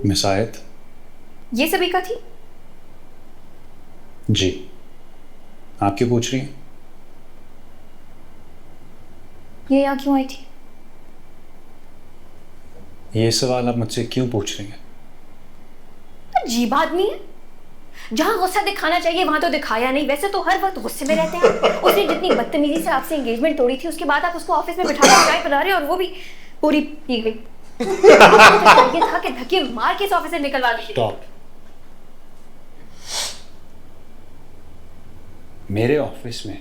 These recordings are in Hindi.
मिस आयत। ये सबिका थी? जी, आप क्यों पूछ रही हैं? ये यहाँ क्यों आई थी? ये सवाल आप मुझसे क्यों पूछ रही हैं? अजीब आदमी है। जहाँ गुस्सा दिखाना चाहिए वहां तो दिखाया नहीं। वैसे तो हर वक्त गुस्से में रहते हैं। उसने जितनी बदतमीजी से आपसे एंगेजमेंट तोड़ी थी, उसके बाद आप उसको ऑफिस में बिठा कर चाय पिला रहे और वो भी पूरी पी गई। आपको तो चाहिए था कि धक्के मार के इस ऑफिस से निकलवा दीजिए। स्टॉप। मेरे ऑफिस में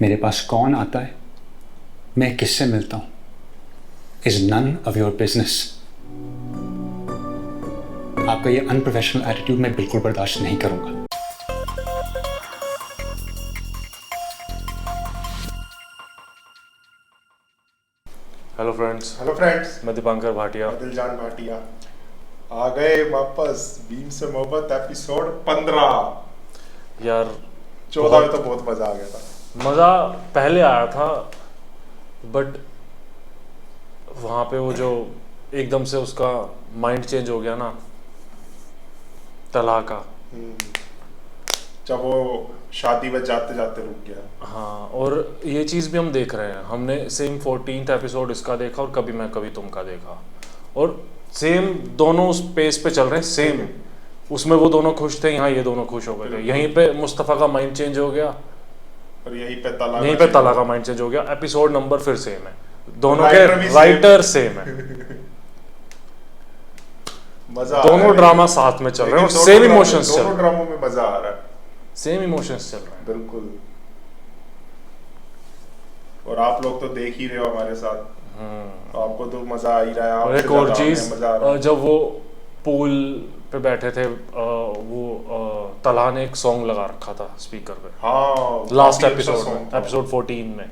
मेरे पास कौन आता है, मैं किससे मिलता हूं, is none of your business. आपका ये अनप्रोफेशनल एटीट्यूड मैं बिल्कुल बर्दाश्त नहीं करूंगा। हेलो फ्रेंड्स, हेलो फ्रेंड्स, मैं दीपांकर भाटिया। मैं दिलजान भाटिया आ गए वापस। बीम से मोहब्बत एपिसोड 15। यार 14 में तो बहुत मजा आ गया था। मज़ा पहले आया था, बट वहाँ पे वो जो एकदम से उसका माइंड चेंज हो गया ना, तलाक का। जब वो शादी में जाते जाते रुक गया। हाँ, और ये चीज़ भी हम देख रहे हैं। हमने सेम 14th एपिसोड इसका देखा और कभी मैं कभी तुम का देखा, और सेम दोनों उस पेस पे चल रहे हैं। सेम उसमें वो दोनों खुश थे, यहाँ ये दोनों खुश हो गए थे। यहीं पे मुस्तफ़ा का माइंड चेंज हो गया और यहीं पे तला का माइंड चेंज हो गया। एपिसोड नंबर फिर सेम है, दोनों राइटर के भी राइटर सेम है। मजा दोनों ड्रामा साथ में चल रहे हैं और सेम इमोशंस चल दोनों रहे हैं। ड्रामों में मजा आ रहा है। सेम इमोशंस चल रहे हैं, बिल्कुल। और आप लोग तो देख ही रहे हो हमारे साथ, तो आपको तो मजा आ ही रहा है। और एक और चीज, जब वो पूल पे बैठे थे, वो तला ने एक सॉन्ग लगा रखा था स्पीकर पे। हाँ, लास्ट काफी अच्छा एपिसोड song में, था। एपिसोड 14 में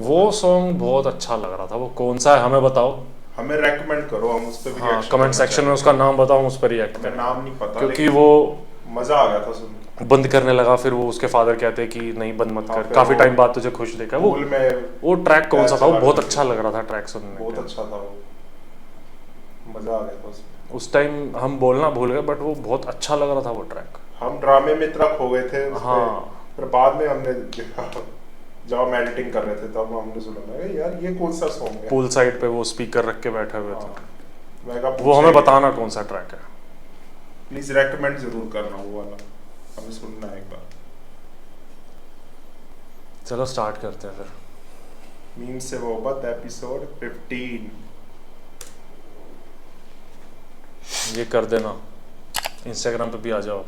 वो सॉन्ग बहुत अच्छा लग रहा था। वो कौन सा है हमें बताओ, हमें रेकमेंड करो, हम उस पे भी हाँ reaction कमेंट करना सेक्शन में चाहेंगे। उसका नाम बताओ, हम उस पर रिएक्ट हमें करें। नाम नहीं पता, क्योंकि लेकिन वो मजा आ गया था सुन के। बंद करने लगा, फिर वो उसके फादर कहते कि नहीं बंद मत हाँ, कर, फिर काफी वो टाइम बाद तुझे खुश देखा। वो पूल में वो ट्रैक कौन सा था, वो चला बहुत रही अच्छा थी। लग रहा था ट्रैक सुनने बहुत में। अच्छा था वो, मजा आ गया था उसमें। उस टाइम हम बोलना भूल गए, बट वो बहुत अच्छा लग रहा था वो ट्रैक। हम ड्रामे में इतना खो गए थे उस पे। हाँ। फिर बाद में हमने जब हम एडिटिंग कर रहे थे तब हमने सुना, मैं कहा, यार ये कौन सा सॉन्ग है। पूल साइड पे वो स्पीकर रख के बैठे हुए थे। हाँ। मैं कहा, वो हमें बताना कौन सा ट्रैक है। प्लीज रेकमेंड जरूर करना वो वाला, हमें सुनना है एक बार। चलो स्टार्ट करते हैं फिर। मीम से मोहब्बत एपिसोड 15। ये कर देना, इंस्टाग्राम पे भी आ जाओ।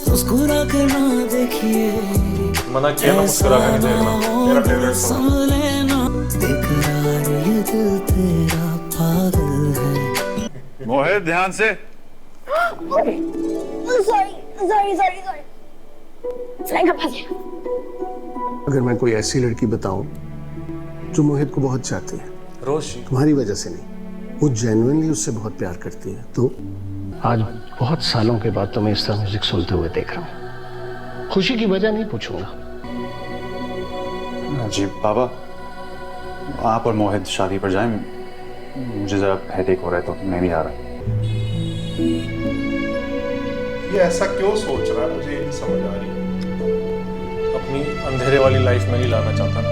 मुस्कुरा कर ना देखिए, मना किया ना मुस्कुरा कर नहीं देखना। मेरा फेवरेट सॉन्ग। समझ लेना, बेकरार ये दिल तेरा पागल है। मोहित ध्यान से। Sorry flank up. अगर मैं कोई ऐसी लड़की बताऊं जो मोहित को बहुत चाहती है, रोशी, तुम्हारी वजह से नहीं, वो जेन्युइनली उससे बहुत प्यार करती है, तो आज बहुत सालों के बाद तुम्हें इस तरह म्यूजिक सुनते हुए देख रहा हूँ। खुशी की वजह नहीं पूछूंगा। जी बाबा, आप और मोहित शादी पर जाएं, मुझे जरा हेडेक हो रहा है, तो मैं भी आ रहा हूँ। ये ऐसा क्यों सोच रहा है, मुझे ये नहीं समझ आ रही। अपनी अंधेरे वाली लाइफ में नहीं लाना चाहता ना।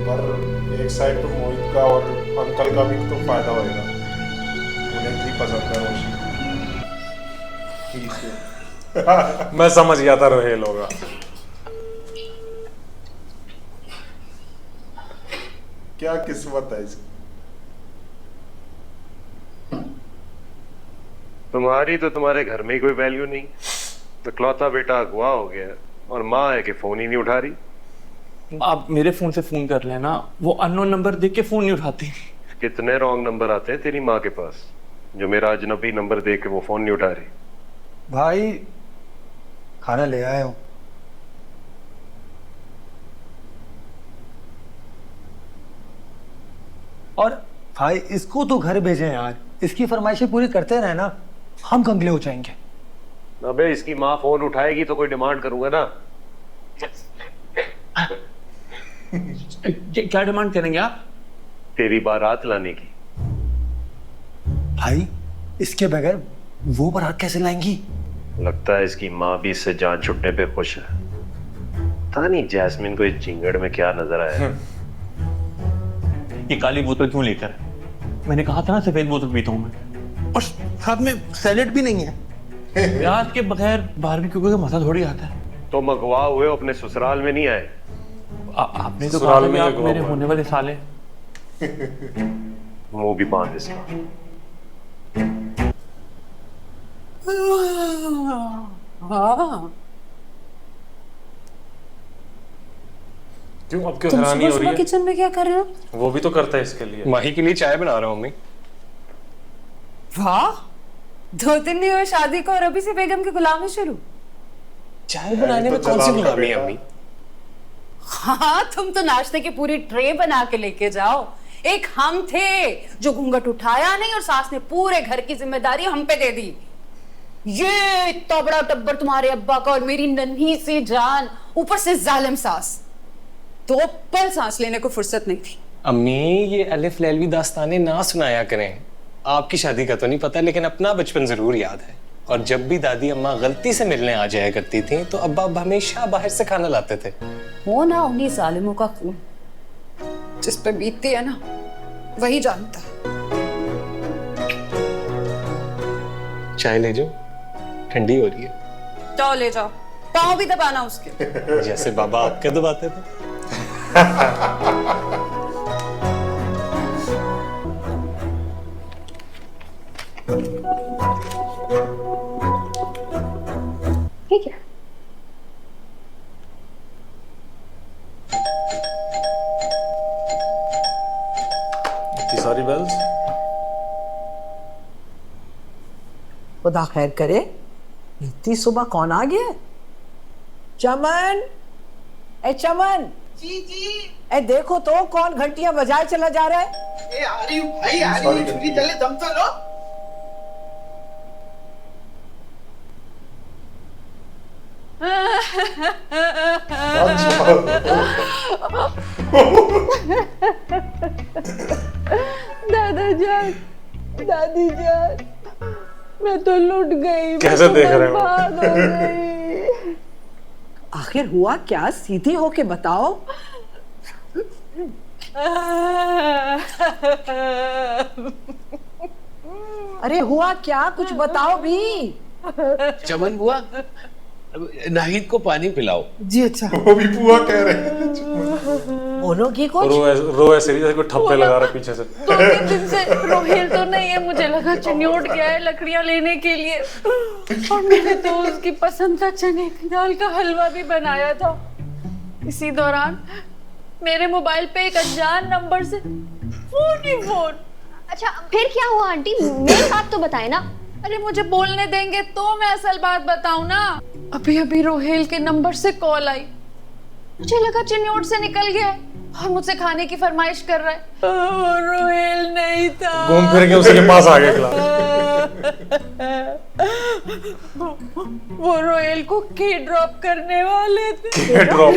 पर एक साइड तो मोहित का और अंकल का भी तो फायदा होएगा, उन्हें भी पसंद है रोशी। ठीक है। मैं समझ गया था रोहेल होगा। क्या किस्मत है इसकी। तुम्हारी तो तुम्हारे घर में ही कोई वैल्यू नहीं, तो इकलौता बेटा अगवा हो गया और माँ है कि फोन ही नहीं उठा रही। आप मेरे फोन से फोन कर लेना, वो अननोन नंबर देख के फोन नहीं उठाती। कितने रॉन्ग नंबर आते हैं तेरी माँ के पास, जो मेरा अजनबी नंबर देख के वो फोन नहीं उठा रही। भाई खाना ले आए हो? और भाई इसको तो घर भेजे यार, इसकी फरमाइशें पूरी करते रहे ना, हम कंगले हो जाएंगे। अबे इसकी माँ फोन उठाएगी तो कोई डिमांड करूंगा ना। क्या डिमांड करेंगे आप? तेरी बारात लाने की। भाई इसके बगैर वो बारात कैसे लाएंगी? लगता है इसकी माँ भी इससे जान छुटने पे खुश है। पता नहीं जैस्मिन को इस चिंगड़ में क्या नजर आया। ये काली बोतल क्यों लेकर है? मैंने कहा था ना सफेद बोतल पीता हूँ मैं। और साथ में सैलेड भी नहीं है। प्याज के बगैर बारबेक्यू का मजा थोड़ी आता है। तो मगवा हुए अपने ससुराल में नहीं आए? आपने तो ससुराल कहा था में कि आप लगवा मेरे हुआ। होने वाले साले। मुंह भी बांध इसका। क्यों अब क्यों तुम हैरानी सुबह हो रही सुबह है? किचन में क्या कर रहे हो? वो भी तो करता है इसके लिए। माही के लिए चाय बना रहा हूँ मम्मी। वाह, 2 दिन नहीं हुए शादी को और अभी से बेगम की गुलामी शुरू। चाय बनाने में कौन सी गुलामी है अम्मी? हाँ, तुम तो नाश्ते की पूरी ट्रे बना के लेके जाओ। एक हम थे जो घूंघट उठाया नहीं और सास ने पूरे घर की जिम्मेदारी हम पे दे दी। ये इतना बड़ा टब्बर तुम्हारे अब्बा का और मेरी नन्ही सी जान, ऊपर से जालिम सास। 2 पल सांस लेने को फुर्सत नहीं थी। अम्मी ये अलिफ लैलवी दास्तानें ना सुनाया करें। आपकी शादी का तो नहीं पता लेकिन अपना बचपन जरूर याद है। और जब भी दादी अम्मा गलती से मिलने आ जाया करती थी तो अब्बा हमेशा बाहर से खाना लाते थे। वो ना उन्हीं जालिमों का खून जिस पे बीतती है ना, वही जानता है। चाय ले जाओ, ठंडी हो रही है। जाओ ले जाओ, पाँव भी दबाना उसके। जैसे बाबा आपके दबाते थे। ठीक है। इतनी सारी बेल्स। खुदा खैर करे, इतनी सुबह कौन आ गया? चमन, ए चमन। जी जी। ए देखो तो कौन घंटियां बजाए चला जा रहा है। ए आ रही हूँ भाई, आ रही हूँ। छुट्टी चले, दम तो लो। दादा जान, दादी जान, मैं तो लुट गई। कैसे देख रहे हो? बर्बाद हो गई। आखिर हुआ क्या? सीधी होके बताओ। अरे हुआ क्या? कुछ बताओ भी। चमन बुआ, नाहिद को पानी पिलाओ। जी अच्छा। वो भी बुआ कह रहे हैं। बोलो की कुछ। रो ऐसे जैसे कोई ठप्पे लगा रहा है पीछे से। 2 दिन से रोहिल तो नहीं है, मुझे लगा चिन्योट गया है लकड़ियां लेने के लिए। और मैंने तो उसकी पसंद का चने की दाल का हलवा भी बनाया था। इसी दौरान मेरे मोबाइल पे एक अनजान नंबर से फोन ही फोन। अच्छा फिर क्या हुआ आंटी? मेरी बात तो बताए ना। अरे मुझे बोलने देंगे तो मैं असल बात बताऊं ना। अभी अभी रोहेल के नंबर से कॉल आई। मुझे लगा चिन्योट से निकल गया है और मुझसे खाने की फरमाइश कर रहा है। रोहेल नहीं था। घूम फिर के उसके पास आ गया क्लास। वो रोहेल को के ड्रॉप करने वाले थे। के ड्रॉप?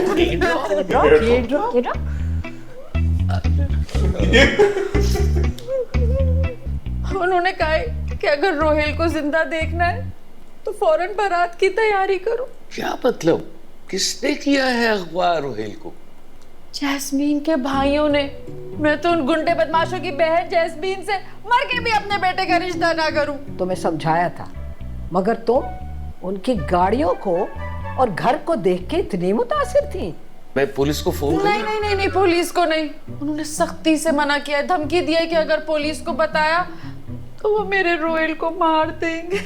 उन्होंने कहा कि अगर रोहेल को जिंदा देखना है तो फौरन बारात की तैयारी करो। क्या मतलब? किसने किया है अगवा रोहेल को? जैस्मीन के भाइयों ने। मैं तो उन गुंडे बदमाशों की बहन जैस्मीन से मर के भी अपने बेटे का रिश्ता ना करूं। तुम्हें समझाया था, मगर तुम उनकी गाड़ियों को और घर को देख के इतनी मुतासिर थी। मैं पुलिस को फोन करूं? नहीं, पुलिस को नहीं। उन्होंने सख्ती से मना किया, धमकी दिया कि अगर पुलिस को बताया तो वो मेरे रोहेल को मार देंगे।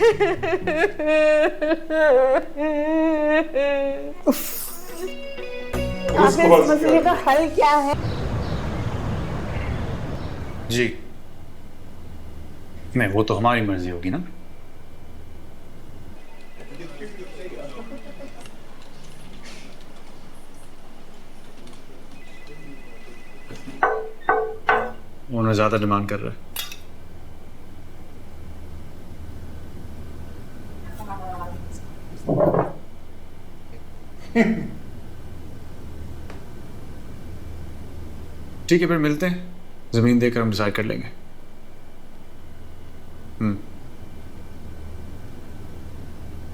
आखिर इस मसले का हल क्या है? जी नहीं, वो तो हमारी मर्जी होगी ना। ओनर ज्यादा डिमांड कर रहा है। ठीक है फिर मिलते हैं। ज़मीन देकर हम डिसाइड कर लेंगे।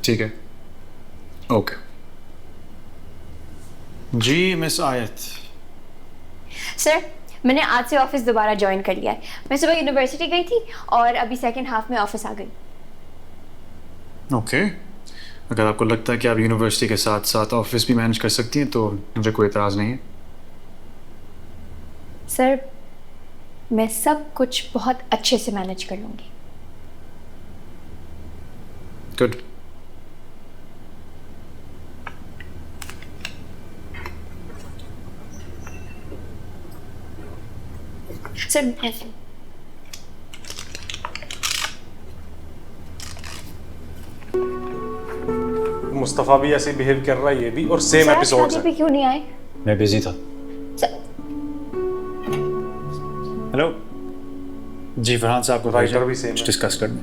ठीक है, ओके। जी मिस आयत। सर, मैंने आज से ऑफिस दोबारा ज्वाइन कर लिया है। मैं सुबह यूनिवर्सिटी गई थी और अभी सेकंड हाफ में ऑफिस आ गई। ओके, अगर आपको लगता है कि आप यूनिवर्सिटी के साथ साथ ऑफिस भी मैनेज कर सकती हैं तो मुझे कोई एतराज़ नहीं है। सर, मैं सब कुछ बहुत अच्छे से मैनेज कर लूंगी। गुड। सर, मुस्तफ़ा भी ऐसे बिहेव कर रहा है, ये भी, और सेम एपिसोड शादी पे क्यों नहीं आए? मैं बिजी था। हेलो जी, फरहान साहब को राइटर भी सेम डिस्कस करना।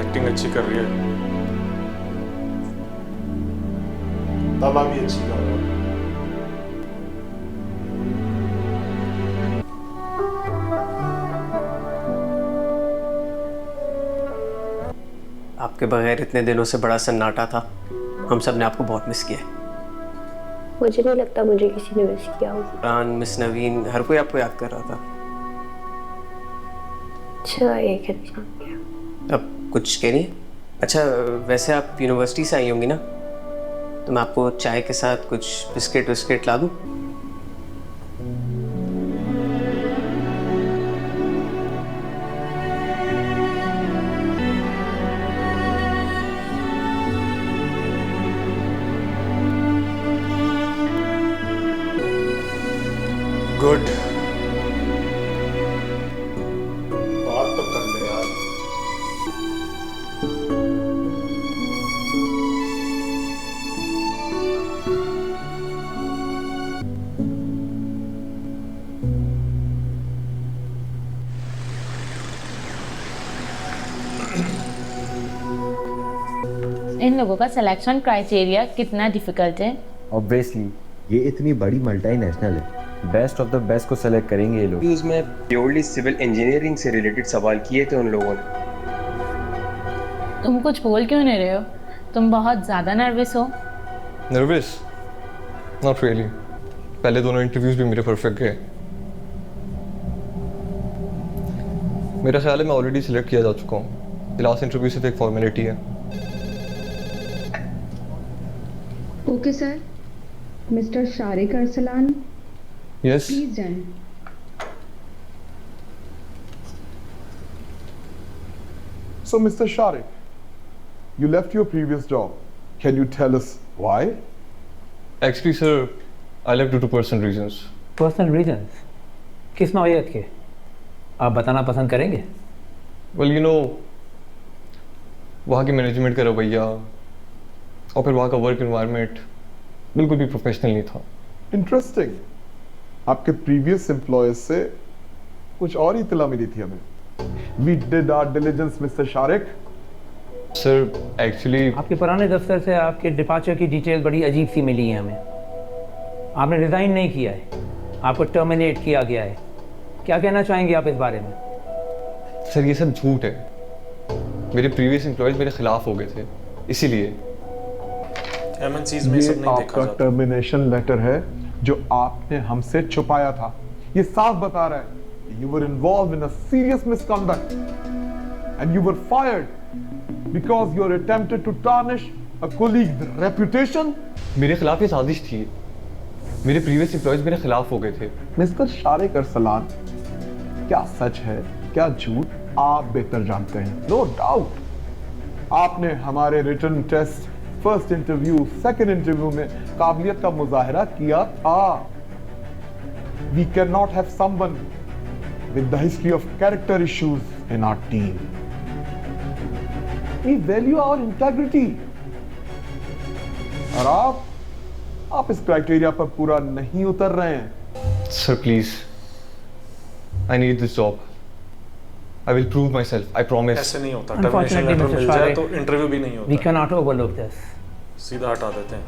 एक्टिंग अच्छी कर रही है, तमा भी अच्छी कर रहा है। आपके बगैर इतने दिनों से बड़ा सन्नाटा था। हम सब ने आपको बहुत मिस किया। मुझे नहीं लगता मुझे किसी ने मिस किया होगा। प्राण, मिस नवीन, हर कोई आपको याद कर रहा था। अच्छा, एक इंसान। अब कुछ कह रही है? अच्छा, वैसे आप यूनिवर्सिटी से आई होंगी ना, तो मैं आपको चाय के साथ कुछ बिस्किट विस्किट ला दूं? गुड। बात तो कर ले यार। इन लोगों का सिलेक्शन क्राइटेरिया कितना डिफिकल्ट है? ऑब्वियसली ये इतनी बड़ी मल्टीनेशनल है, बेस्ट ऑफ द बेस्ट को सेलेक्ट करेंगे ये लोग। उसमें प्योरली सिविल इंजीनियरिंग से रिलेटेड सवाल किए थे उन लोगों ने। तुम कुछ बोल क्यों नहीं रहे हो? तुम बहुत ज़्यादा नर्वस हो। नर्वस? Not really. पहले दोनों इंटरव्यूज भी मेरे परफेक्ट गए। मेरा ख्याल है मैं ऑलरेडी सिलेक्ट किया जा चुका हूँ। लास्ट इंटरव्यू सिर्फ एक फॉर्मेलिटी है। Okay sir, mister Shariq Arsalan, yes please join. So, Mr. Sharik, you left your previous job. Can you tell us why? Actually, sir, I left due to personal reasons. Personal reasons? किस नौयत के? आप बताना पसंद करेंगे? Well, you know, वहाँ की मैनेजमेंट का रवैया और फिर वहाँ का वर्क एनवायरनमेंट बिल्कुल भी प्रोफेशनल नहीं था। Interesting. आपके previous employers से कुछ और ही इत्तला मिली थी हमें। We did our diligence, Mr. Sharik. Sir, actually आपके पुराने दफ्तर से आपके डिपार्चर की डिटेल बड़ी अजीब सी मिली है हमें। आपने रिज़ाइन नहीं किया है, आपको टर्मिनेट किया गया है। क्या कहना चाहेंगे आप इस बारे में? सर, ये सब झूठ है। मेरे प्रीवियस एम्प्लॉयज मेरे खिलाफ हो गए थे, इसीलिए। MNCs में सब नहीं देखा जाता। टर्मिनेशन लेटर है जो आपने हमसे छुपाया था। ये साफ बता रहा है you were involved in a serious misconduct and you were fired because you attempted to tarnish a colleague's reputation. मेरे खिलाफ ये साजिश थी। मेरे प्रीवियस एम्प्लॉयज मेरे खिलाफ हो गए थे। मिस्टर शारिक अरसलान, क्या सच है क्या झूठ आप बेहतर जानते हैं। नो डाउट आपने हमारे written test, first interview, second interview में काबिलियत का मुजाहरा किया था। We cannot have someone with the history of character issues in our team. We value our integrity. और आप इस क्राइटेरिया पर पूरा नहीं उतर रहे हैं। Sir please, I need this job. I will prove my self, I promise. ऐसे नहीं होता। टर्मिनेशन लेटर मिल जाए तो इंटरव्यू भी नहीं होता। We cannot overlook this. सीधा हटा देते हैं।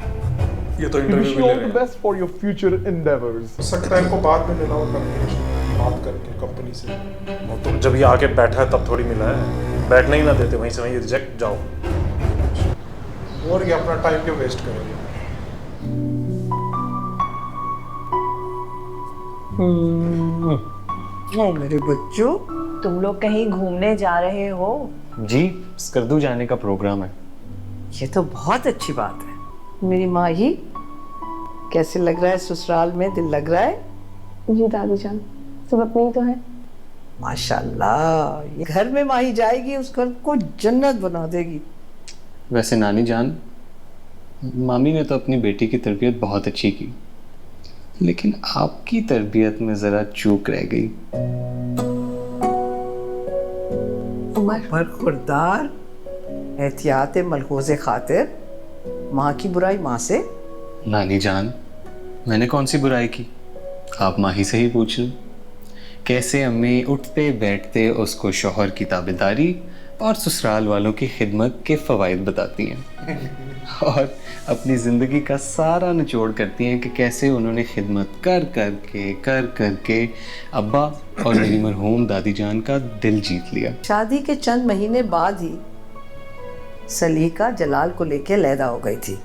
ये तो We wish इंटरव्यू you भी ले all रहे the हैं। best for your future endeavors. हो सकता है इनको बाद में मिला हो टर्मिनेशन बात करके कंपनी से। और तुम जब ये आके बैठा है तब थोड़ी मिला है, बैठने ही ना देते, वहीं से वहीं रिजेक्ट जाओ। और ये अपना टाइम क्यों वेस्ट करेंगे? ओ मेरे बच्चों, तुम लोग कहीं घूमने जा रहे हो? जी, स्कर्दू जाने का प्रोग्राम है। ये तो बहुत अच्छी बात है। मेरी माही, कैसे लग रहा है ससुराल में? दिल लग रहा है? जी दादी जान, सब अपने ही तो है। माशाल्लाह, ये घर में माही जाएगी, उस घर को जन्नत बना देगी। वैसे नानी जान, मामी ने तो अपनी बेटी की तरबियत बहुत अच्छी की, लेकिन आपकी तरबियत में जरा चूक रह गई। उमर खुरदार, एहतियात मलहूज़े खातिर माँ की बुराई माँ से। नानी जान, मैंने कौन सी बुराई की? आप माही से ही पूछ लो। कैसे अम्मी उठते बैठते उसको शौहर की ताबेदारी और ससुराल वालों की खिदमत के फ़वाइद बताती हैं और अपनी ज़िंदगी का सारा निचोड़ करती हैं कि कैसे उन्होंने खिदमत कर करके अब्बा और मेरी मरहूम दादी जान का दिल जीत लिया। शादी के चंद महीने बाद ही सलीका जलाल को लेके लैदा हो गई थी,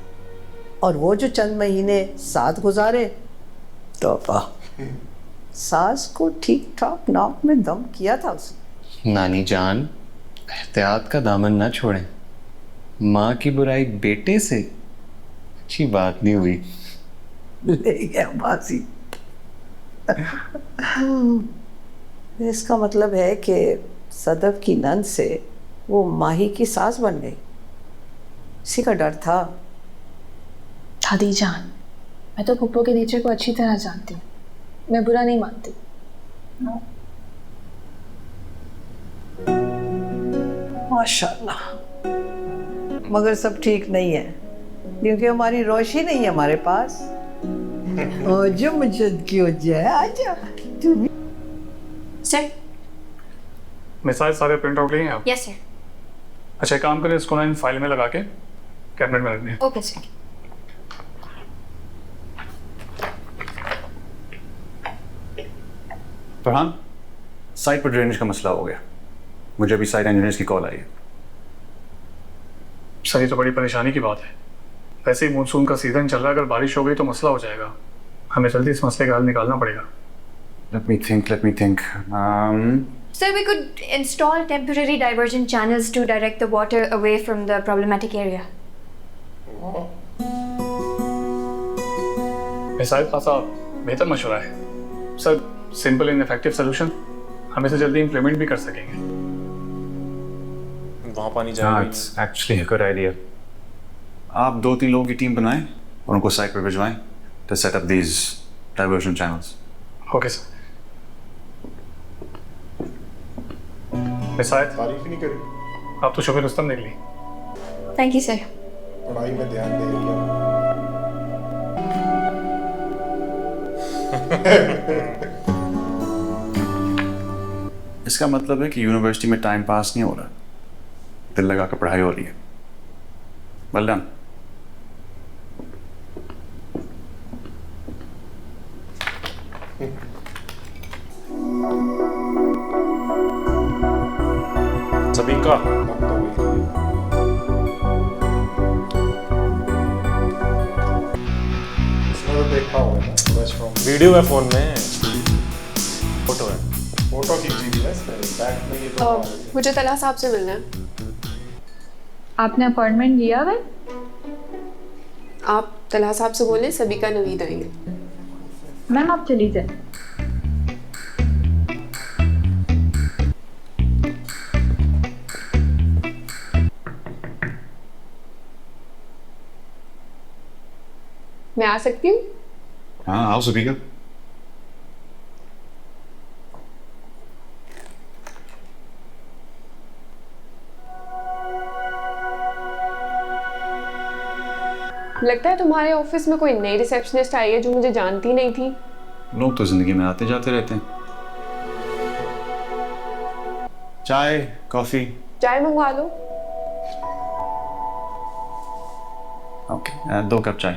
और वो जो चंद महीने साथ गुजारे, तौबा, सास को ठीक ठाक नाक में दम किया था उसने। नानी जान, एहतियात का दामन ना छोड़ें। माँ की बुराई बेटे से अच्छी बात नहीं हुई। ले गया बासी। इसका मतलब है कि सदफ की नंद से वो माही की सास बन गई। इसी का डर था। दादी जान, मैं तो पुप्पो के नेचर को अच्छी तरह जानती हूँ, मैं बुरा नहीं मानती। माशाल्लाह, मगर सब ठीक नहीं है, क्योंकि हमारी रोशी नहीं है हमारे पास। जो मुझे क्यों जाए, आजा तू भी। सर। मिसाइल सारे प्रिंट आउट लिए हैं आप? Yes sir. अच्छा, एक काम करें, इसको ना इन फाइल में लगा के कैबिनेट में रख दें। Okay sir. फरहान, साइट पर ड्रेनेज का मसला हो गया। मुझे अभी साइट इंजीनियर्स की कॉल आई है। सर, ये तो बड़ी परेशानी की बात है। वैसे ही मानसून का सीजन चल रहा है, अगर बारिश हो गई तो मसला हो जाएगा। हमें जल्दी इस मसले का हल निकालना पड़ेगा। Let me think. Sir, we could install temporary diversion channels to direct the water away from the problematic area. Missile खासा बेहतर मशवरा है sir. Simple and effective solution, हम इसे जल्दी इम्प्लीमेंट भी कर सकेंगे। वहाँ पानी जाएगा। It's actually a good idea. आप 2-3 लोगों की टीम बनाएं और उनको साइट पर भिजवाएं to set up these diversion channels. Okay sir. Missile, तारीफ नहीं करी। आप तो शोभे रुस्तम देख ली। Thank you, sir. पढ़ाई में ध्यान दे लिया। इसका मतलब है कि यूनिवर्सिटी में टाइम पास नहीं हो रहा, दिल लगा कर पढ़ाई हो रही है। Well done. सभी का देखा होगा ना रेस्टोरेंट। वीडियो है फोन में, फोटो है। फोटो खींची थी ना बैक में। ये तो मुझे तला साहब से मिलना है। आपने अपॉइंटमेंट लिया है? आप तला साहब से बोले सभी का नवीद आएंगे। मैम आप चली जाए। मैं आ सकती हूँ? हाँ, आओ सभी लगता है तुम्हारे ऑफिस में कोई नई रिसेप्शनिस्ट आई है जो मुझे जानती नहीं थी। लोग तो जिंदगी में आते जाते रहते हैं। चाय, कॉफी? चाय मंगवा लो। ओके 2 कप चाय।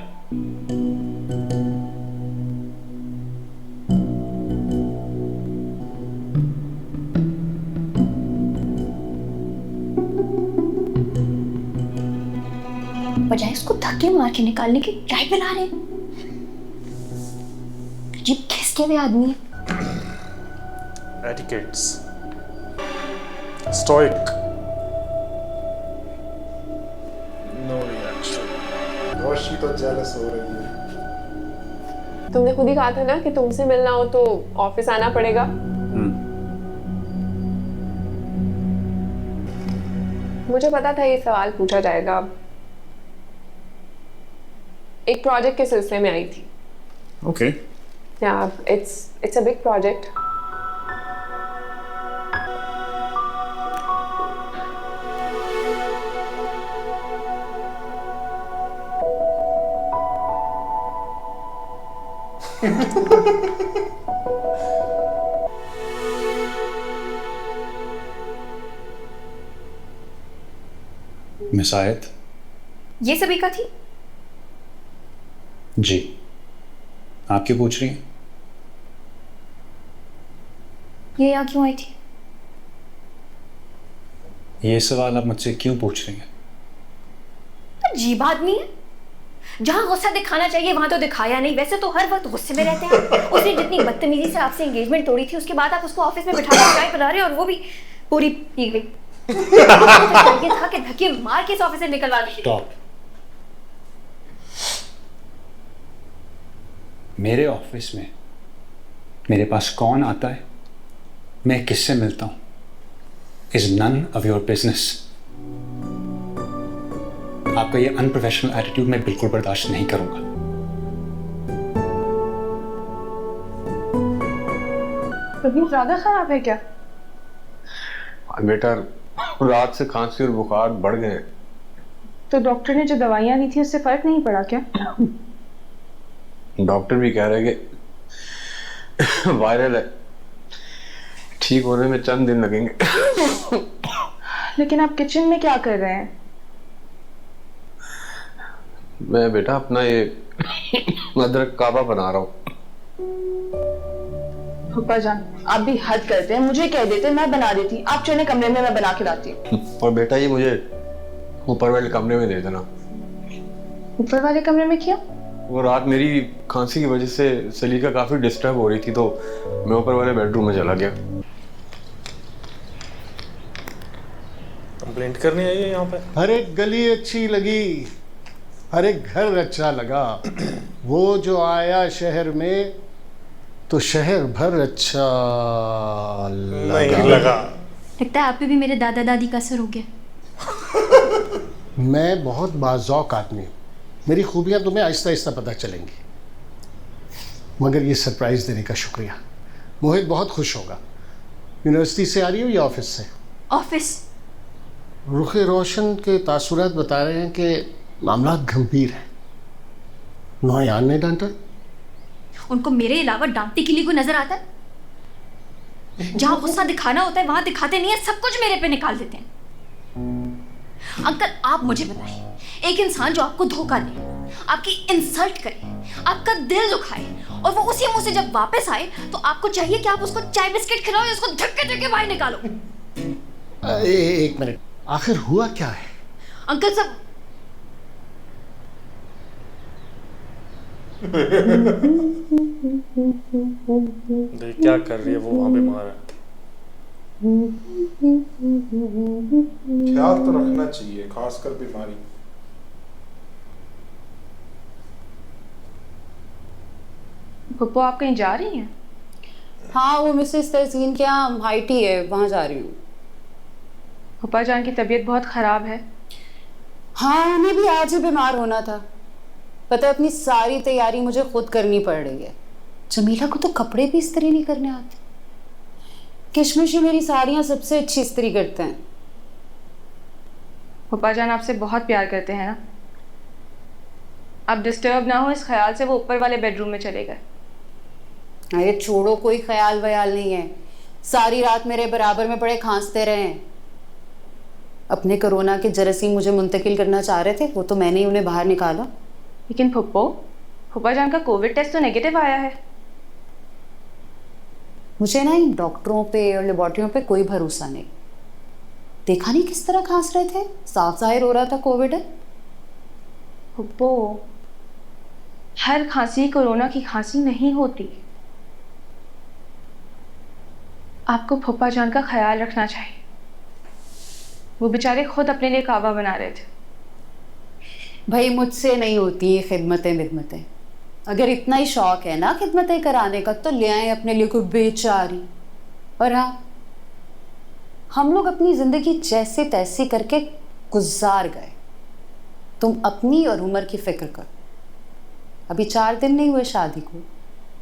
बजाय उसको धक्के मार के निकालने के चाय पिला रहे। अजीब खिसके हुए आदमी है। Etiquettes. Stoic. No reaction. रोशी तो जेलस हो रही है। तुमने खुद ही कहा था ना कि तुमसे मिलना हो तो ऑफिस आना पड़ेगा। मुझे पता था ये सवाल पूछा जाएगा। एक प्रोजेक्ट के सिलसिले में आई थी। Okay. Yeah, it's a big project. Miss आयत, ये सभी का थी? जी। आप क्यों पूछ रही हैं? ये यहाँ क्यों आई थी? ये सवाल आप मुझसे क्यों पूछ रही हैं? अजीब आदमी है। जहाँ गुस्सा दिखाना चाहिए वहां तो दिखाया नहीं। वैसे तो हर वक्त गुस्से में रहते हैं। उसने जितनी बदतमीजी से आपसे एंगेजमेंट तोड़ी थी, उसके बाद आप उसको ऑफिस में बिठा कर चाय पिला रहे, और वो भी पूरी पी गई। ये था कि धक्के मार के इस ऑफिस से निकलवा दी। स्टॉप। मेरे ऑफिस में मेरे पास कौन आता है, मैं किससे मिलता हूं, is none of your business. आपका ये अनप्रोफेशनल एटीट्यूड मैं बिल्कुल बर्दाश्त नहीं करूंगा। तबीयत ज्यादा खराब है क्या? बेटा रात से खांसी और बुखार बढ़ गए। तो डॉक्टर ने जो दवाइयां दी थी उससे फर्क नहीं पड़ा क्या? डॉक्टर भी कह रहे कि वायरल है, ठीक होने में चंद दिन लगेंगे। लेकिन आप किचन में क्या कर रहे हैं? मैं बेटा अपना ये अदरक काबा बना रहा हूँ। पापा जान, आप भी हद करते हैं। मुझे कह देते मैं बना देती। आप चले कमरे में, मैं बना के लाती हूँ। और बेटा ये मुझे ऊपर वाले कमरे में दे देना। ऊपर वाले कमरे में क्या? वो रात मेरी खांसी की वजह से सलीका काफी डिस्टर्ब हो रही थी, तो मैं ऊपर वाले बेडरूम में चला गया। कंप्लेंट करने आई है यहाँ पे? हर एक गली अच्छी लगी, हर एक घर अच्छा लगा। वो जो आया शहर में तो शहर भर अच्छा नहीं लगा। लगता है आप पे भी मेरे दादा दादी का असर हो गया। मैं बहुत बाज़ौक आदमी हूँ, मेरी खूबियाँ तुम्हें आहिस्ता आहिस्ता पता चलेंगी। मगर ये सरप्राइज़ देने का शुक्रिया। मोहित बहुत खुश होगा। यूनिवर्सिटी से आ रही हो या ऑफिस से? ऑफिस। रुखे रोशन के तासुरात बता रहे हैं कि मामला गंभीर है। नौयान ने डांटा? उनको मेरे अलावा डांटने के लिए कोई नजर आता है? जहां गुस्सा दिखाना होता है वहां दिखाते नहीं है, सब कुछ मेरे पे निकाल देते हैं। अंकल आप मुझे बताइए, एक इंसान जो आपको धोखा दे, आपकी इंसल्ट करे, आपका दिल दुखाए, और वो उसी मुंह से जब वापस आए तो आपको चाहिए कि आप उसको चाय बिस्किट खिलाओ या उसको धक्के धक्के बाहर निकालो। एक मिनट, आखिर हुआ क्या है? अंकल सब देख क्या कर रही है वो, वहां बीमार है। ख्याल तो रखना चाहिए, खासकर बीमारी। पप्पू आप कहीं जा रही हैं? हाँ, वो मिसेस तहसीन के यहाँ हाइटी है, वहाँ जा रही हूँ। पप्पा जान की तबीयत बहुत खराब है। हाँ, उन्हें भी आज ही बीमार होना था। पता है, अपनी सारी तैयारी मुझे खुद करनी पड़ रही है। जमीला को तो कपड़े भी इस्त्री नहीं करने आते। किशमिश मेरी साड़ियाँ सबसे अच्छी इस्त्री करते हैं। पप्पा जान आपसे बहुत प्यार करते हैं ना? आप डिस्टर्ब ना हो इस ख्याल से वो ऊपर वाले बेडरूम में चले गए। अरे छोड़ो, कोई ख्याल वयाल नहीं है। सारी रात मेरे बराबर में पड़े खांसते रहे हैं। अपने कोरोना के जरासीम मुझे मुंतकिल करना चाह रहे थे, वो तो मैंने ही उन्हें बाहर निकाला। लेकिन फुप्पा जान का कोविड टेस्ट तो नेगेटिव आया है। मुझे ना इन डॉक्टरों पे और लेबोरेटरियों पे कोई भरोसा नहीं। देखा नहीं किस तरह खांस रहे थे, साफ जाहिर हो रहा था कोविड है। फुप्पो, हर खांसी कोरोना की खांसी नहीं होती। आपको फुप्पा जान का ख्याल रखना चाहिए। वो बेचारे खुद अपने लिए काबा बना रहे थे। भाई मुझसे नहीं होती ये खिदमतें विदमतें। अगर इतना ही शौक है ना खिदमतें कराने का तो ले आए अपने लिए कोई बेचारी। और हाँ, हम लोग अपनी जिंदगी जैसे तैसे करके गुजार गए। तुम अपनी और उम्र की फिक्र कर। अभी 4 दिन नहीं हुए शादी को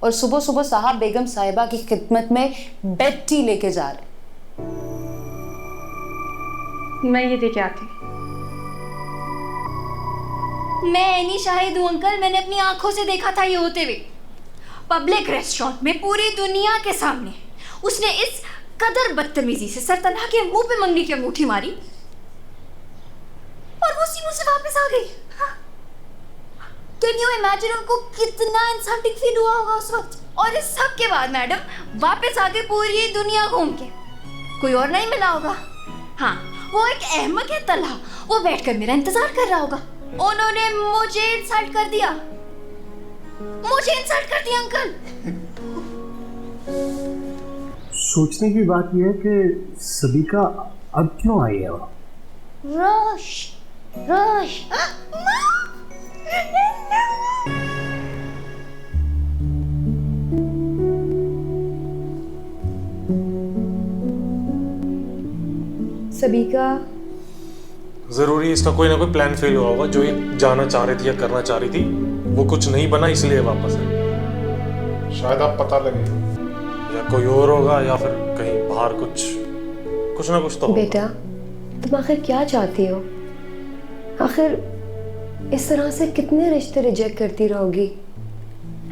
और सुबह सुबह साहब बेगम साहिबा की खिदमत में बेड टी लेके जा रहे। मैं ये देके आती। मैं नहीं शाहिद हूँ अंकल, मैंने अपनी आंखों से देखा था ये होते हुए। पब्लिक रेस्टोरेंट में पूरी दुनिया के सामने उसने इस कदर बदतमीजी से सरतना के मुंह पे मंगनी की अंगूठी मारी और वो उसी मुंह से वापस आ गई। कैन यू इमेजिन उनको कितना इंसल्टिंग फील हुआ होगा उस वक्त। और इस सब के बाद मैडम वापस आके पूरी दुनिया घूम के कोई और नहीं मिला होगा। हाँ, वो एक अहमक है तलहा, वो बैठकर मेरा इंतजार कर रहा होगा। उन्होंने मुझे इंसल्ट कर दिया, अंकल। सोचने की बात यह है कि सबिका अब क्यों आई है? रोश सबिका, जरूरी इसका कोई ना कोई प्लान फेल हुआ होगा। जो ये जाना चाह रही थी या करना चाह रही थी वो कुछ नहीं बना, इसलिए वापस है। शायद आप पता लगे या कोई और होगा या फिर कहीं बाहर कुछ ना कुछ तो होगा। बेटा, तुम आखिर क्या चाहती हो? आखिर इस तरह से कितने रिश्ते रिजेक्ट करती रहोगी?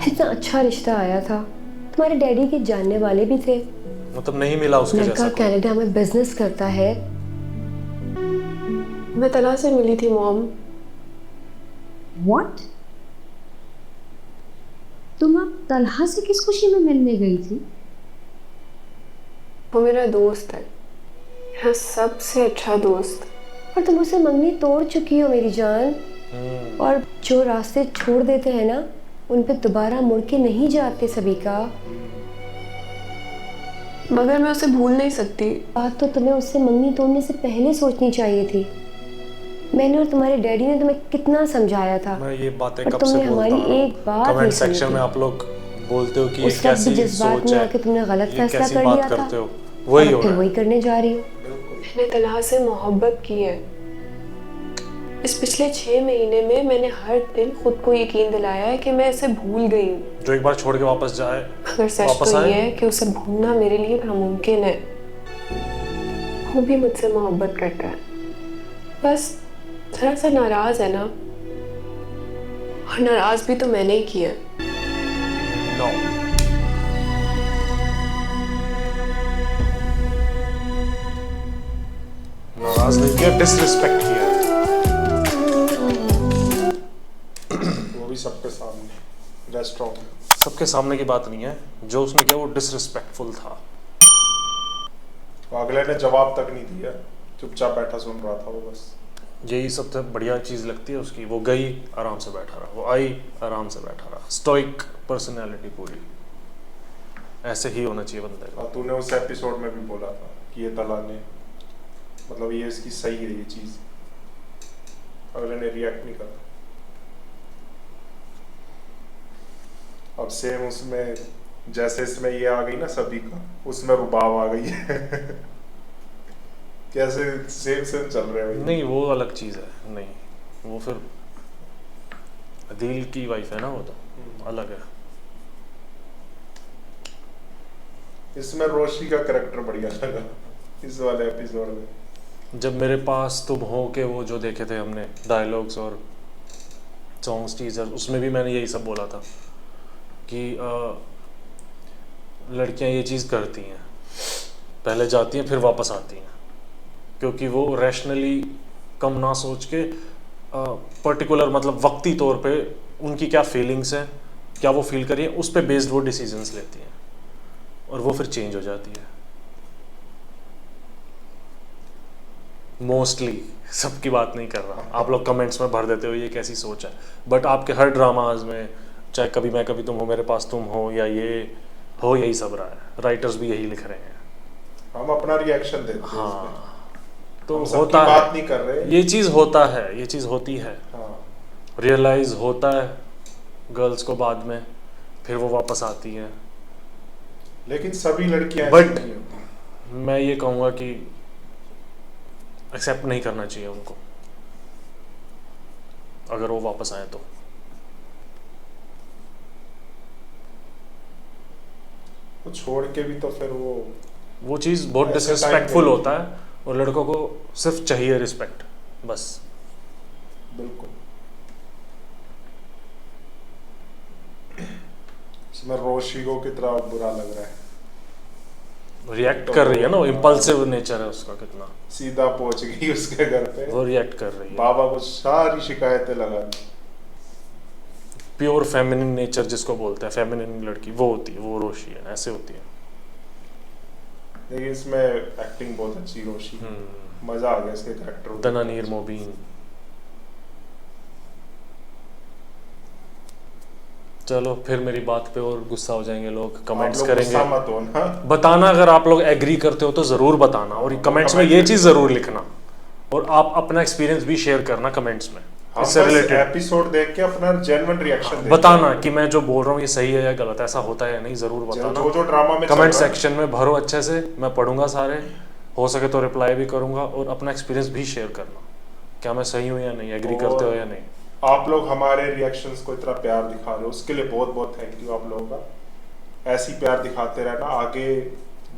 इतना अच्छा रिश्ता आया था, तुम्हारे डैडी के जानने वाले भी थे, मतलब नहीं मिला उसके जैसा। लड़का कनाडा में बिजनेस करता है। मैं तला से मिली थी मॉम। What? तुम अब तलहा से किस खुशी में मिलने गई थी? वो मेरा दोस्त है, मेरा सबसे अच्छा दोस्त। और तुम उसे मंगनी तोड़ चुकी हो मेरी जान। और जो रास्ते छोड़ देते हैं ना, उन पे दोबारा मुड़ के नहीं जाते सबिका। मगर मैं उसे भूल नहीं सकती। बात तो तुम्हें उससे मंगनी तोड़ने से पहले सोचनी चाहिए थी। मैंने और तुम्हारे डैडी ने तुम्हें कितना समझाया था। मैं ये बातें कब से हमारी एक बात कमेंट सेक्शन में आप लोग बोलते हो कि ये कैसी सोच है, तुमने गलत फैसला कर लिया था, वही हो फिर वही करने जा रही हो। मैंने तलहा से मोहब्बत की है। इस पिछले 6 महीने में मैंने हर दिन खुद को यकीन दिलाया है कि मैं इसे भूल गई हूँ। जो एक बार छोड़ के वापस जाए, मगर सच तो ये है कि उसे भूलना मेरे लिए नामुमकिन है। वो भी मुझसे मोहब्बत करता है, बस थोड़ा सा नाराज है ना। और नाराज भी तो मैंने ही किया। नाराज नहीं किया, डिसरिस्पेक्ट किया। वो भी सबके सामने रेस्टोरेंट में। सबके सामने की बात नहीं है, जो उसने किया वो डिसरिस्पेक्टफुल था। अगले ने जवाब तक नहीं दिया, चुपचाप बैठा सुन रहा था वो। बस यही सबसे बढ़िया चीज़ लगती है उसकी। वो गई, आराम से बैठा रहा, वो आई, आराम से बैठा रहा। स्टोइक पर्सनैलिटी पूरी। ऐसे ही होना चाहिए बंदे का। तूने उस एपिसोड में भी बोला था कि ये तला ने, मतलब ये इसकी सही है ये चीज़। अगले ने रिएक्ट नहीं करा। अब सेम उसमें जैसे इसमें ये आ गई ना सभी का, उसमें रुबाब आ गई है। कैसे सेम चल रहे हैं। नहीं, वो अलग चीज़ है। नहीं, वो फिर अदील की वाइफ है ना, वो तो अलग है। इसमें रोशी का कैरेक्टर बढ़िया लगा इस वाले एपिसोड में। जब मेरे पास तुम हो के वो जो देखे थे हमने डायलॉग्स और सॉन्ग्स टीजर, उसमें भी मैंने यही सब बोला था कि लड़कियां ये चीज़ करती हैं, पहले जाती हैं फिर वापस आती हैं। क्योंकि वो रैशनली कम ना सोच के पर्टिकुलर मतलब वक्ती तौर पे उनकी क्या फीलिंग्स हैं, क्या वो फील करिए, उस पे बेस्ड वो डिसीजंस लेती हैं और वो फिर चेंज हो जाती है। मोस्टली सबकी बात नहीं कर रहा, आप लोग कमेंट्स में भर देते हो ये कैसी सोच है, बट आपके हर ड्रामाज में चाहे कभी मैं कभी तुम हो, मेरे पास तुम हो, या ये हो, यही सब रहा है। राइटर्स भी यही लिख रहे हैं, हम अपना रिएक्शन देते हैं। हाँ, तो हम होता सबकी है, बात नहीं कर रहे, ये चीज़ होता है, ये चीज़ होती है, रियलाइज होता है गर्ल्स को बाद में, फिर वो वापस आती हैं। लेकिन सभी लड़कियां बट मैं ये कहूँगा कि एक्सेप्ट नहीं करना चाहिए उनको, अगर वो वापस आए तो छोड़ के भी तो फिर वो चीज़ बहुत डिसरिस्पेक्टफुल होता है, और लड़कों को सिर्फ चाहिए रिस्पेक्ट, बस। बिल्कुल। इसमें रोशी को कितना बुरा लग रहा है, रिएक्ट कर रही है ना, इम्पल्सिव नेचर है उसका, कितना सीधा पहुंच गई उसके घर पे, वो रिएक्ट कर रही है, बाबा को सारी शिकायतें लगा दी। प्योर फेमिनिन नेचर जिसको बोलते हैं, फेमिनिन लड़की वो होती है, वो रोशी है, ऐसे होती है। लेकिन इसमें एक्टिंग बहुत अच्छी रोशी, मजा आ गया इसके कैरेक्टर। दनानीर मोबीन। चलो फिर मेरी बात पे और गुस्सा हो जाएंगे लोग, कमेंट्स करेंगे, मत हो ना। बताना अगर आप लोग एग्री करते हो तो जरूर बताना, और कमेंट्स में ये चीज जरूर लिखना, और आप अपना एक्सपीरियंस भी शेयर करना कमेंट्स में, इससे रिलेटेड एपिसोड देख के अपना जेन्युइन रिएक्शन बताना कि मैं जो बोल रहा हूँ ये सही है या गलत है, ऐसा होता है या नहीं, जरूर बताना। जो ड्रामा में कमेंट सेक्शन में भरो अच्छे से, मैं पढ़ूंगा सारे, हो सके तो रिप्लाई भी करूंगा, और अपना एक्सपीरियंस भी शेयर करना, क्या मैं सही हूँ या नहीं, एग्री करते हो या नहीं। आप लोग हमारे रिएक्शंस को इतना प्यार दिखा रहे हो, उसके लिए बहुत बहुत थैंक यू आप लोगों का। ऐसी प्यार दिखाते रहना, आगे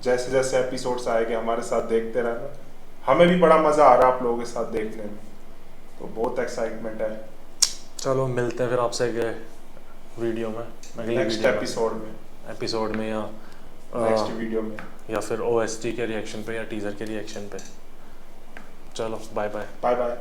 जैसे जैसे एपिसोड्स आएंगे हमारे साथ देखते रहना, हमें भी बड़ा मजा आ रहा है आप लोगों के साथ देखने में, तो बहुत एक्साइटमेंट है। चलो मिलते हैं फिर आपसे वीडियो में, नेक्स्ट एपिसोड में या नेक्स्ट वीडियो में, या फिर OST के रिएक्शन पे या टीजर के रिएक्शन पे। चलो बाय बाय। Bye bye.